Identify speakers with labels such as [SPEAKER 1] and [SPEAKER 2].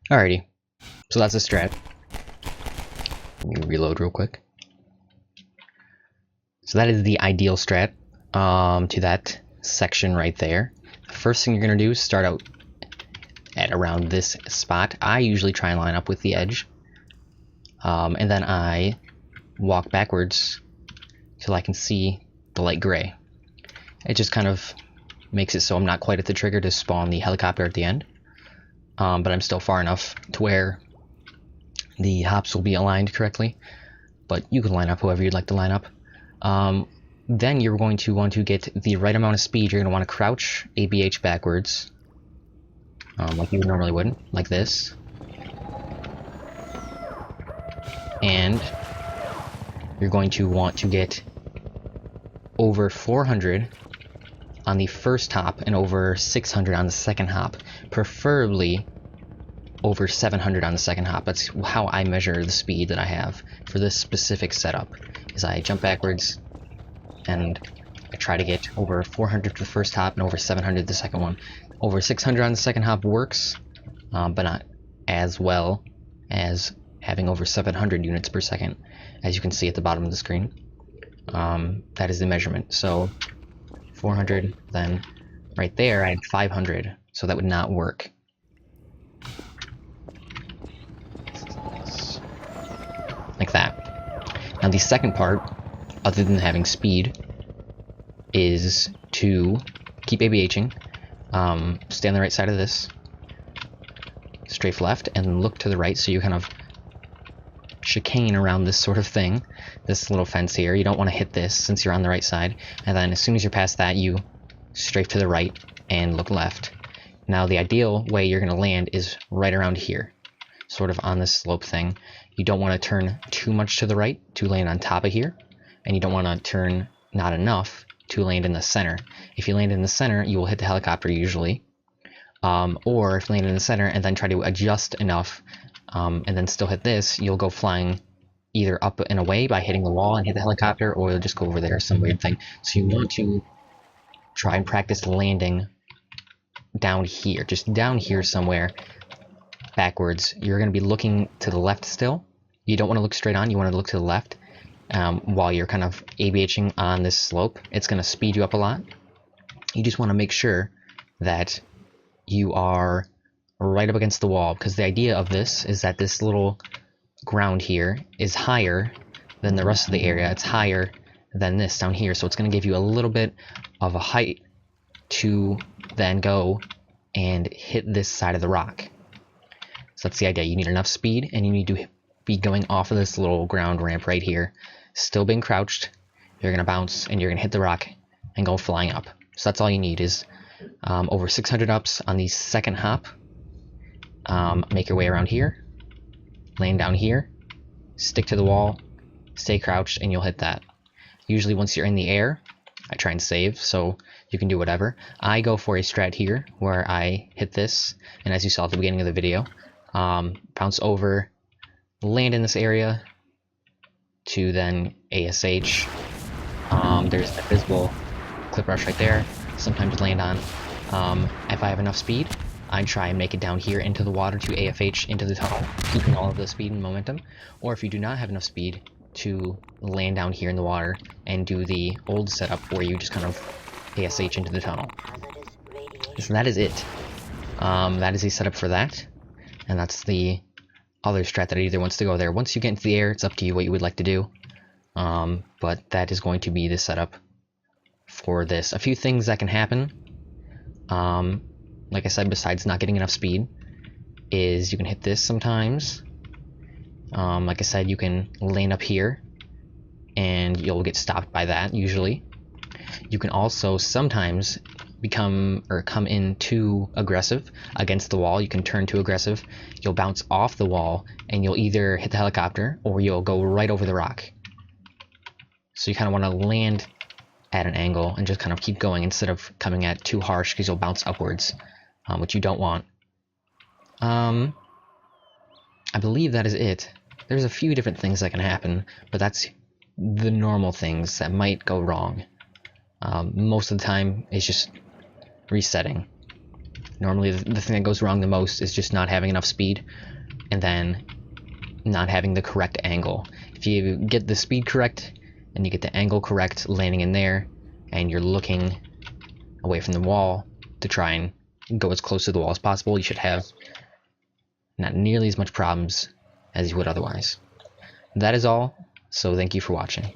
[SPEAKER 1] Alrighty, so that's a strat. Let me reload real quick. So that is the ideal strat to that section right there. The first thing you're going to do is start out at around this spot. I usually try and line up with the edge. And then I walk backwards till I can see the light gray. It just kind of makes it so I'm not quite at the trigger to spawn the helicopter at the end. But I'm still far enough to where the hops will be aligned correctly. But you can line up whoever you'd like to line up. Then you're going to want to get the right amount of speed. You're going to want to crouch ABH backwards, like you normally would, like this. And you're going to want to get over 400 on the first hop and over 600 on the second hop, preferably over 700 on the second hop. That's how I measure the speed that I have for this specific setup, is I jump backwards and I try to get over 400 for the first hop and over 700 the second one. Over 600 on the second hop works, but not as well as having over 700 units per second, as you can see at the bottom of the screen. That is the measurement. So 400, then right there I had 500, so that would not work. Like that. Now the second part, other than having speed, is to keep ABHing, stay on the right side of this, strafe left, and look to the right, so you kind of chicane around this sort of thing, this little fence here. You don't want to hit this since you're on the right side, and then as soon as you're past that, you strafe to the right and look left. Now the ideal way you're going to land is right around here, sort of on this slope thing. You don't want to turn too much to the right to land on top of here, and you don't want to turn not enough to land in the center. If you land in the center, you will hit the helicopter usually, or if you land in the center and then try to adjust enough and then still hit this, you'll go flying either up and away by hitting the wall and hit the helicopter, or you'll just go over there, some weird thing. So you want to try and practice landing down here, just down here somewhere, backwards. You're going to be looking to the left still. You don't want to look straight on, you want to look to the left while you're kind of ABHing on this slope. It's going to speed you up a lot. You just want to make sure that you are right up against the wall, because the idea of this is that this little ground here is higher than the rest of the area. It's higher than this down here, so it's going to give you a little bit of a height to then go and hit this side of the rock. So that's the idea. You need enough speed, and you need to be going off of this little ground ramp right here, still being crouched. You're going to bounce and you're going to hit the rock and go flying up. So that's all you need, is over 600 ups on the second hop. Make your way around here, land down here, stick to the wall, stay crouched, and you'll hit that. Usually once you're in the air, I try and save, so you can do whatever. I go for a strat here, where I hit this, and as you saw at the beginning of the video, bounce over, land in this area, to then ASH. There's that visible clip rush right there, sometimes land on. If I have enough speed, I try and make it down here into the water to AFH into the tunnel, keeping all of the speed and momentum. Or if you do not have enough speed, to land down here in the water and do the old setup where you just kind of ASH into the tunnel. So that is it. That is the setup for that, and that's the other strat that either wants to go there. Once you get into the air, it's up to you what you would like to do, but that is going to be the setup for this. A few things that can happen, like I said, besides not getting enough speed, is you can hit this sometimes. Like I said, you can land up here and you'll get stopped by that usually. You can also sometimes come in too aggressive against the wall. You can turn too aggressive. You'll bounce off the wall and you'll either hit the helicopter or you'll go right over the rock. So you kind of want to land at an angle and just kind of keep going instead of coming at too harsh, because you'll bounce upwards, which you don't want. I believe that is it. There's a few different things that can happen, but that's the normal things that might go wrong. Most of the time, it's just resetting. Normally the thing that goes wrong the most is just not having enough speed, and then not having the correct angle. If you get the speed correct, and you get the angle correct landing in there, and you're looking away from the wall to try and go as close to the wall as possible, you should have not nearly as much problems as you would otherwise. That is all, so thank you for watching.